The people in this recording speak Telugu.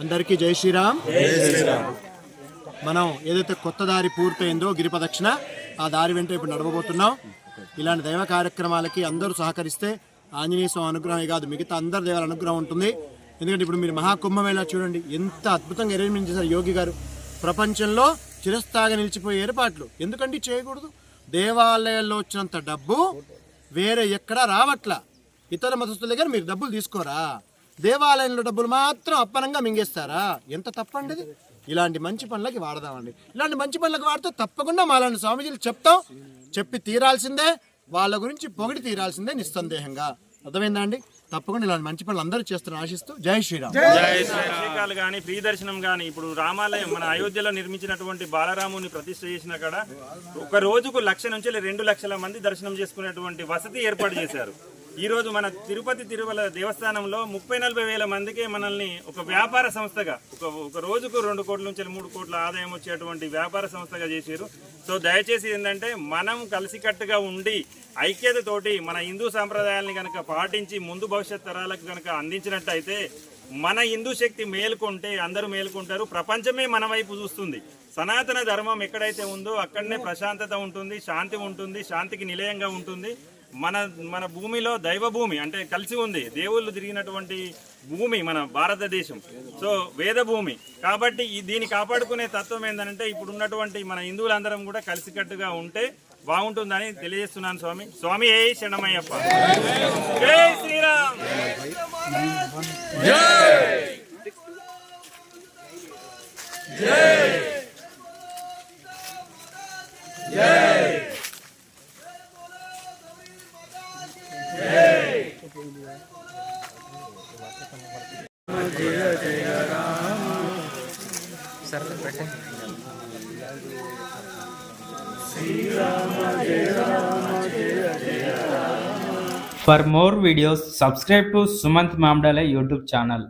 అందరికీ జై శ్రీరామ్. మనం ఏదైతే కొత్త దారి పూర్తయిందో గిరి ప్రదక్షిణ, ఆ దారి వెంట ఇప్పుడు నడవబోతున్నాం. ఇలాంటి దైవ కార్యక్రమాలకి అందరూ సహకరిస్తే ఆంజనేయ స్వామి అనుగ్రహమే కాదు, మిగతా అందరి దేవాల అనుగ్రహం ఉంటుంది. ఎందుకంటే ఇప్పుడు మీరు మహాకుంభమేళా చూడండి, ఎంత అద్భుతంగా అరేంజ్మెంట్ చేశారు యోగి గారు. ప్రపంచంలో చిరస్థాయిగా నిలిచిపోయే ఏర్పాట్లు ఎందుకంటే చేయకూడదు. దేవాలయాల్లో వచ్చినంత డబ్బు వేరే ఎక్కడా రావట్లా. ఇతర మతస్థుల దగ్గర మీరు డబ్బులు తీసుకోరా, దేవాలయంలో డబ్బులు మాత్రం అప్పనంగా మింగేస్తారా? ఎంత తప్పండి ఇది. ఇలాంటి మంచి పనులకి వాడదామండి. ఇలాంటి మంచి పనులకు వాడితే తప్పకుండా మాలాంటి స్వామీజీలు చెప్తాం, చెప్పి తీరాల్సిందే, వాళ్ళ గురించి పొగిడి తీరాల్సిందే నిస్సందేహంగా. అర్థమైందా అండి? తప్పకుండా ఇలాంటి మంచి పనులు అందరూ చేస్తారని ఆశిస్తూ జై శ్రీరామ్. అభిషేకాలు కానీ ప్రియ దర్శనం కానీ, ఇప్పుడు రామాలయం మన అయోధ్యలో నిర్మించినటువంటి బాలరాముని ప్రతిష్ఠ చేసిన కాడ ఒక రోజుకు 1,00,000 నుంచి 2,00,000 మంది దర్శనం చేసుకునేటువంటి వసతి ఏర్పాటు చేశారు. ఈ రోజు మన తిరుపతి తిరుమల దేవస్థానంలో 30-40 వేల మందికే మనల్ని ఒక వ్యాపార సంస్థగా ఒక రోజుకు 2 కోట్ల నుంచి 3 కోట్ల ఆదాయం వచ్చేటువంటి వ్యాపార సంస్థగా చేశారు. సో దయచేసి ఏంటంటే మనం కలిసికట్టుగా ఉండి ఐక్యతతోటి మన హిందూ సాంప్రదాయాలని కనుక పాటించి ముందు భవిష్యత్ తరాలకు కనుక అందించినట్టయితే మన హిందూ శక్తి మేలుకుంటే అందరూ మేలుకుంటారు, ప్రపంచమే మన వైపు చూస్తుంది. సనాతన ధర్మం ఎక్కడైతే ఉందో అక్కడనే ప్రశాంతత ఉంటుంది, శాంతి ఉంటుంది, శాంతికి నిలయంగా ఉంటుంది. మన భూమిలో దైవ భూమి అంటే కలిసి ఉంది, దేవుళ్ళు తిరిగినటువంటి భూమి మన భారతదేశం. సో వేద భూమి కాబట్టి దీన్ని కాపాడుకునే తత్వం ఏంటంటే ఇప్పుడు ఉన్నటువంటి మన హిందువులందరం కూడా కలిసికట్టుగా ఉంటే బాగుంటుందని తెలియజేస్తున్నాను. స్వామి ఏ శరణమయ్యప్ప. జై Sriram. For more videos, subscribe to Sumant Mamdale YouTube channel.